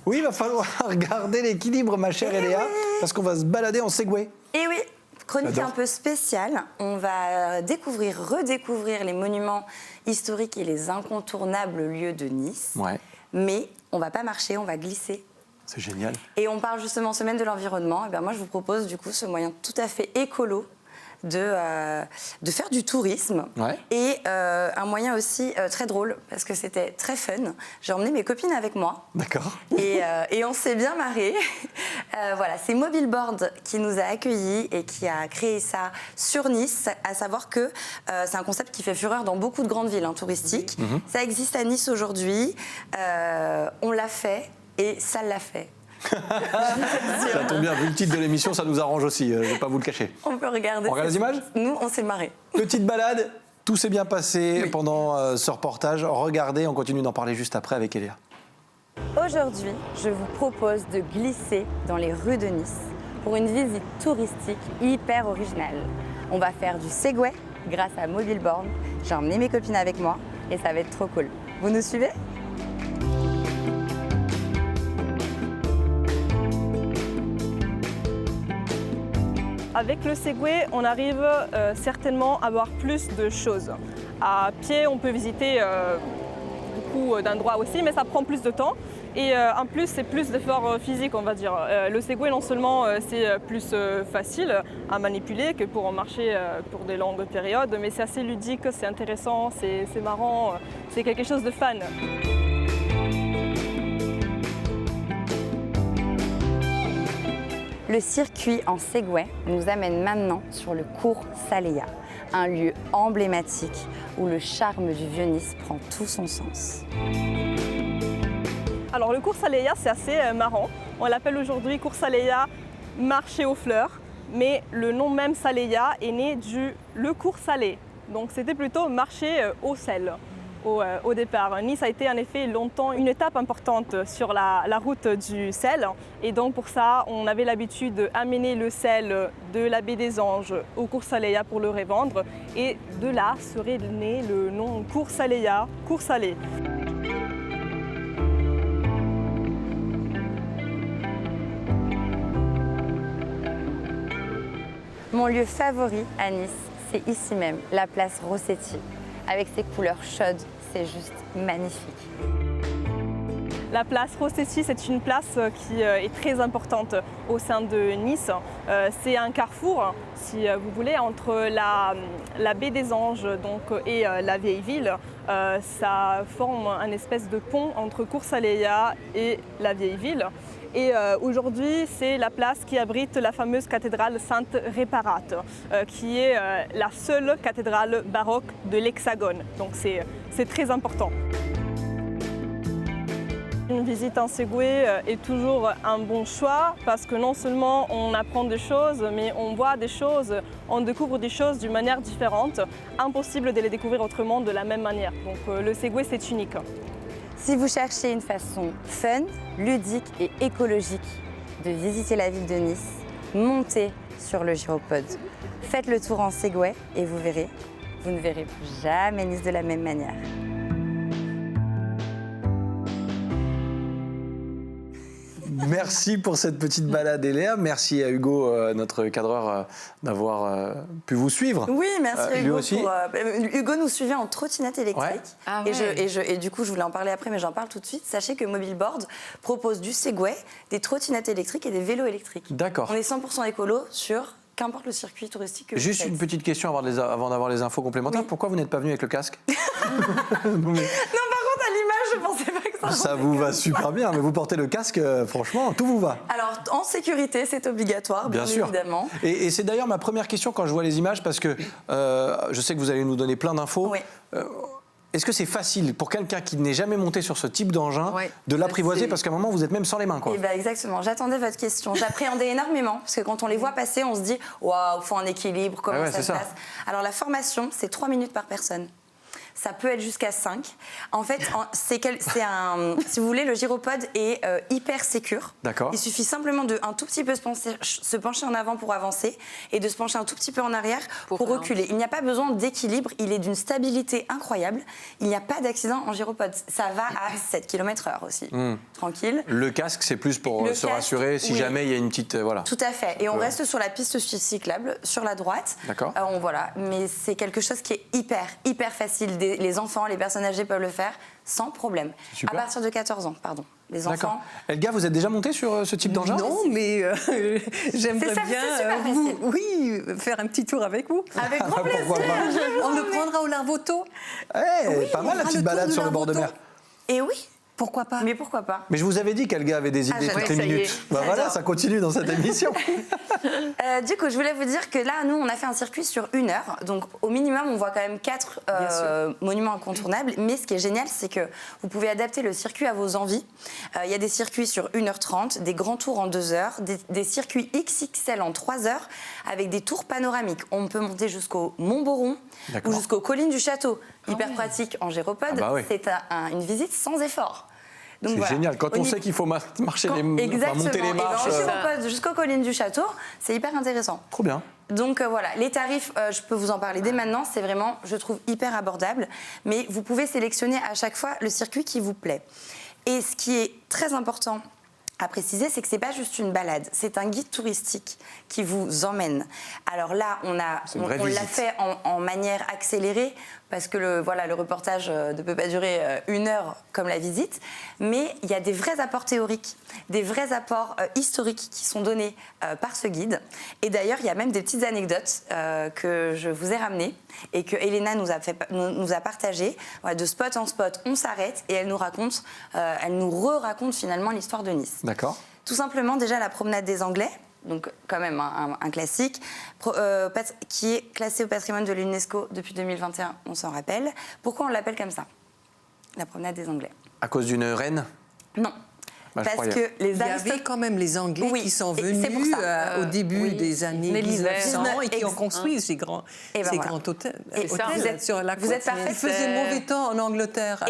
Oui, il va falloir garder l'équilibre, ma chère Eléa, parce qu'on va se balader en Segway. Et oui, chronique un peu spéciale. On va redécouvrir les monuments historiques et les incontournables lieux de Nice. Ouais. Mais on ne va pas marcher, on va glisser. C'est génial. Et on parle justement semaine de l'environnement. Et bien moi, je vous propose du coup ce moyen tout à fait écolo de faire du tourisme. Ouais. Et un moyen aussi très drôle, parce que c'était très fun. J'ai emmené mes copines avec moi. D'accord. Et on s'est bien marré. Voilà, c'est Mobileboard qui nous a accueillis et qui a créé ça sur Nice. À savoir que c'est un concept qui fait fureur dans beaucoup de grandes villes touristiques. Ça existe à Nice aujourd'hui. On l'a fait et ça l'a fait. Ça tombe bien, vu le titre de l'émission, ça nous arrange aussi, je ne vais pas vous le cacher. On peut regarder. On regarde les images ? Nous, on s'est marré. Petite balade, tout s'est bien passé pendant ce reportage. Regardez, on continue d'en parler juste après avec Eléa. Aujourd'hui, je vous propose de glisser dans les rues de Nice pour une visite touristique hyper originale. On va faire du Segway grâce à Mobileboard. J'ai emmené mes copines avec moi et ça va être trop cool. Vous nous suivez ? Avec le Segway, on arrive certainement à voir plus de choses. À pied, on peut visiter beaucoup d'endroits aussi, mais ça prend plus de temps. Et en plus, c'est plus d'efforts physiques, on va dire. Le Segway, non seulement c'est plus facile à manipuler que pour marcher pour des longues périodes, mais c'est assez ludique, c'est intéressant, c'est marrant, c'est quelque chose de fun. Le circuit en Segway nous amène maintenant sur le cours Saléa, un lieu emblématique où le charme du Vieux-Nice prend tout son sens. Alors le cours Saléa, c'est assez marrant. On l'appelle aujourd'hui cours Saléa marché aux fleurs, mais le nom même Saléa est né le cours salé. Donc c'était plutôt marché au sel. Au départ. Nice a été en effet longtemps une étape importante sur la route du sel et donc pour ça on avait l'habitude d'amener le sel de la baie des Anges au cours Saléa pour le revendre et de là serait né le nom cours Saléa, cours salé. Mon lieu favori à Nice, c'est ici même, la place Rossetti. Avec ses couleurs chaudes, c'est juste magnifique. La place Rossetti, c'est une place qui est très importante au sein de Nice. C'est un carrefour, si vous voulez, entre la baie des Anges et la vieille ville. Ça forme un espèce de pont entre Cours Saléa et la vieille ville. Et aujourd'hui, c'est la place qui abrite la fameuse cathédrale Sainte-Réparate, qui est la seule cathédrale baroque de l'Hexagone. Donc c'est très important. Une visite en Segway est toujours un bon choix parce que non seulement on apprend des choses, mais on voit des choses, on découvre des choses d'une manière différente. Impossible de les découvrir autrement de la même manière. Donc le Segway, c'est unique. Si vous cherchez une façon fun, ludique et écologique de visiter la ville de Nice, montez sur le Gyropode. Faites le tour en Segway et vous verrez, vous ne verrez plus jamais Nice de la même manière. Merci pour cette petite balade, Eléa. Merci à Hugo, notre cadreur, d'avoir pu vous suivre. Oui, merci Hugo. Lui aussi. Hugo nous suivait en trottinette électrique. Ouais. Ah ouais. Et du coup, je voulais en parler après, mais j'en parle tout de suite. Sachez que Mobileboard propose du Segway, des trottinettes électriques et des vélos électriques. D'accord. On est 100% écolo sur qu'importe le circuit touristique que Juste vous faites. une petite question avant d'avoir les infos complémentaires. Oui. Pourquoi vous n'êtes pas venu avec le casque? Non, par contre, à l'image, je pensais pas que ça. Ça vous va super bien, mais vous portez le casque, franchement, tout vous va. Alors, en sécurité, c'est obligatoire, bien sûr. évidemment. Et c'est d'ailleurs ma première question quand je vois les images, parce que je sais que vous allez nous donner plein d'infos. Oui. Est-ce que c'est facile pour quelqu'un qui n'est jamais monté sur ce type d'engin de l'apprivoiser? Parce qu'à un moment, vous êtes même sans les mains, quoi. Eh ben exactement, j'attendais votre question. J'appréhendais énormément, parce que quand on les voit passer, on se dit « Waouh, il faut un équilibre, comment ça se passe ?» Alors la formation, c'est 3 minutes par personne. Ça peut être jusqu'à 5. En fait, si vous voulez, le gyropode est hyper sécure. D'accord. Il suffit simplement de un tout petit peu se pencher en avant pour avancer et de se pencher un tout petit peu en arrière pour reculer. Il n'y a pas besoin d'équilibre, il est d'une stabilité incroyable. Il n'y a pas d'accident en gyropode. Ça va à 7 km/h aussi. Tranquille. Le casque, c'est plus pour se rassurer si jamais il y a une petite... voilà. Tout à fait. Et on reste sur la piste cyclable, sur la droite. D'accord. Voilà. Mais c'est quelque chose qui est hyper facile. Les enfants, les personnes âgées peuvent le faire sans problème. Super. À partir de 14 ans, pardon. Les D'accord. enfants. Elga, vous êtes déjà montée sur ce type d'engin? Non, mais j'aimerais bien faire un petit tour avec vous. Avec grand plaisir. Pourquoi pas? On le prendra au Larvoto. Pas mal la petite balade sur le bord de mer. Et oui. Pourquoi pas? Mais pourquoi pas? Mais je vous avais dit qu'Elga avait des idées toutes les ça y est. minutes. Voilà, J'adore. ça continue dans cette émission. Du coup, je voulais vous dire que là, nous, on a fait un circuit sur 1 heure. Donc, au minimum, on voit quand même 4 monuments incontournables. Mais ce qui est génial, c'est que vous pouvez adapter le circuit à vos envies. Il y a des circuits sur 1h30, des grands tours en 2 heures, des circuits XXL en 3 heures, avec des tours panoramiques. On peut monter jusqu'au Mont-Boron ou jusqu'aux collines du château. Hyper pratique en gyropode. Ah bah oui. C'est une visite sans effort. Donc C'est voilà. génial. Quand on sait qu'il faut marcher monter les marches. Et ben, jusqu'aux collines du château, c'est hyper intéressant. Trop bien. Donc voilà, les tarifs, je peux vous en parler dès maintenant, c'est vraiment, je trouve, hyper abordable. Mais vous pouvez sélectionner à chaque fois le circuit qui vous plaît. Et ce qui est très important à préciser, c'est que c'est pas juste une balade, c'est un guide touristique qui vous emmène. Alors là, on l'a fait en manière accélérée parce que le reportage ne peut pas durer 1 heure comme la visite, mais il y a des vrais apports théoriques, des vrais apports historiques qui sont donnés par ce guide. Et d'ailleurs, il y a même des petites anecdotes que je vous ai ramenées et que Elena nous a partagées. Voilà, de spot en spot, on s'arrête et elle nous re-raconte finalement l'histoire de Nice. D'accord. Tout simplement, déjà, la promenade des Anglais, donc quand même un classique, qui est classé au patrimoine de l'UNESCO depuis 2021, on s'en rappelle. Pourquoi on l'appelle comme ça, la promenade des Anglais? À cause d'une reine? Non. Parce que les Il y avait quand même les Anglais qui sont venus au début des années 1900 et qui ont construit ces grands hôtels. Sur la côte. Vous êtes parfaite. Il faisait mauvais temps en Angleterre.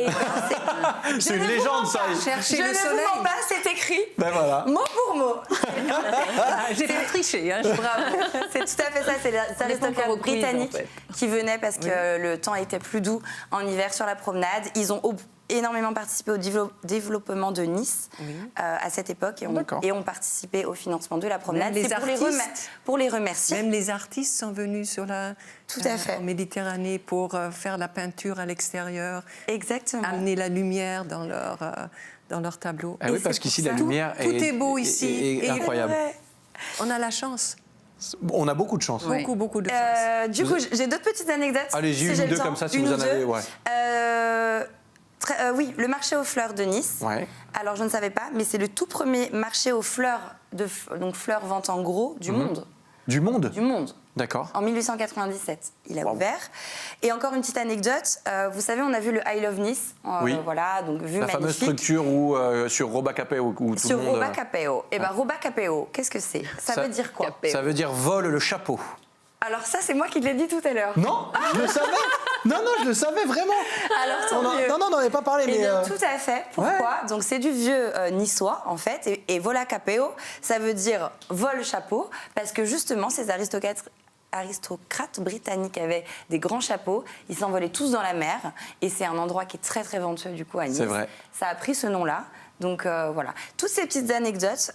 C'est une légende, ça. Chercher le Je ne soleil. vous mens pas, c'est écrit. Ben voilà. Mot pour mot. J'ai pas triché. Bravo. C'est tout à fait ça. C'est les aristocrates britanniques qui venaient parce que le temps était plus doux en hiver sur la promenade. Ils ont énormément participé au développement de Nice à cette époque et ont participé au financement de la promenade. C'est pour les remercier. Même les artistes sont venus sur la en Méditerranée pour faire la peinture à l'extérieur. Exactement. Amener la lumière dans leur tableau. Ah oui, parce qu'ici, la lumière tout est beau ici. est incroyable. On a la chance. On a beaucoup de chance. Beaucoup de chance. Du coup, j'ai d'autres petites anecdotes. Allez-y, une ou deux comme ça, si vous en avez. Ouais. Oui, le marché aux fleurs de Nice. Ouais. Alors, je ne savais pas, mais c'est le tout premier marché aux fleurs, donc fleurs vente en gros, du monde. Du monde? Du monde. D'accord. En 1897, il a ouvert. Et encore une petite anecdote, vous savez, on a vu le I Love Nice. Voilà, donc vue la magnifique. fameuse structure où, sur Roba Capeo. Sur Roba Capeo. Et bien, Roba Capeo, qu'est-ce que c'est? Ça veut dire quoi? Ça veut dire vole le chapeau. Alors ça, c'est moi qui l'ai dit tout à l'heure. Non, je le savais. Non, je le savais vraiment. Alors, tant mieux. Non, on n'en avait pas parlé. Eh bien, tout à fait. Pourquoi? Donc, c'est du vieux niçois, en fait. Et vola capeo, ça veut dire vol chapeau, parce que justement, ces aristocrates britanniques avaient des grands chapeaux. Ils s'envolaient tous dans la mer. Et c'est un endroit qui est très, très venteux, du coup, à Nice. C'est vrai. Ça a pris ce nom-là. Donc voilà, toutes ces petites anecdotes,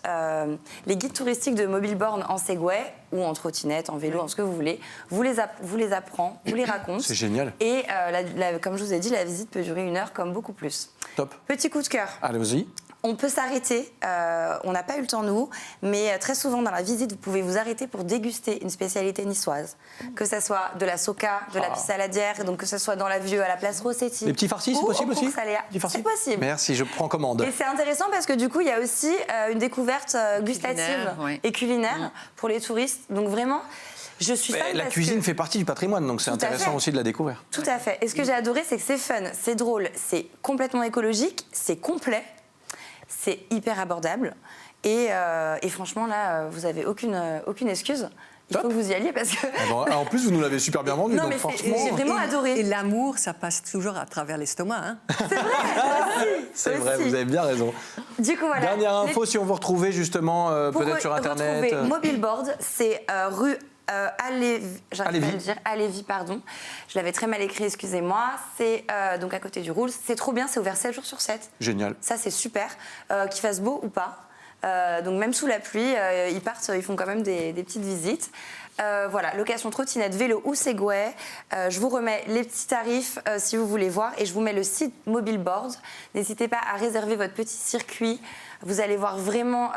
les guides touristiques de Mobilborn en Segway ou en trottinette, en vélo, en ce que vous voulez, vous les apprend, vous les raconte. C'est génial. Et comme je vous ai dit, la visite peut durer 1 heure comme beaucoup plus. Top. Petit coup de cœur. Allez-y. On peut s'arrêter, on n'a pas eu le temps nous, mais très souvent dans la visite, vous pouvez vous arrêter pour déguster une spécialité niçoise. Que ce soit de la soca, de la pissaladière, donc que ce soit dans la Vieux à la place Rossetti. Les petits farcis, c'est possible aussi? C'est possible. Merci, je prends commande. Et c'est intéressant parce que du coup, il y a aussi une découverte gustative et culinaire pour les touristes. Donc vraiment, je suis fan. La cuisine fait partie du patrimoine, donc c'est intéressant aussi de la découvrir. Tout à fait. Et ce que j'ai adoré, c'est que c'est fun, c'est drôle, c'est complètement écologique, c'est complet. C'est hyper abordable et franchement là vous avez aucune excuse. Il faut que vous y alliez parce que... En plus, vous nous l'avez super bien vendu, non, donc mais franchement... J'ai vraiment adoré. Et l'amour, ça passe toujours à travers l'estomac. Hein. C'est vrai, c'est vrai, vous avez bien raison. Du coup, voilà. Dernière info, si on vous retrouvez justement peut-être sur Internet. Pour retrouver Mobileboard, c'est rue Alévi, pardon. Je l'avais très mal écrit, excusez-moi. C'est donc à côté du Roule. C'est trop bien, c'est ouvert 7 jours sur 7. Génial. Ça, c'est super. Qu'il fasse beau ou pas. Donc même sous la pluie, ils font quand même des petites visites. Voilà, location trottinette, vélo ou Segway. Je vous remets les petits tarifs si vous voulez voir et je vous mets le site Mobileboard. N'hésitez pas à réserver votre petit circuit. Vous allez voir vraiment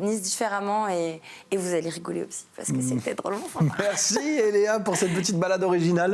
Nice différemment et vous allez rigoler aussi parce que c'était drôlement sympa. Merci Eléa pour cette petite balade originale.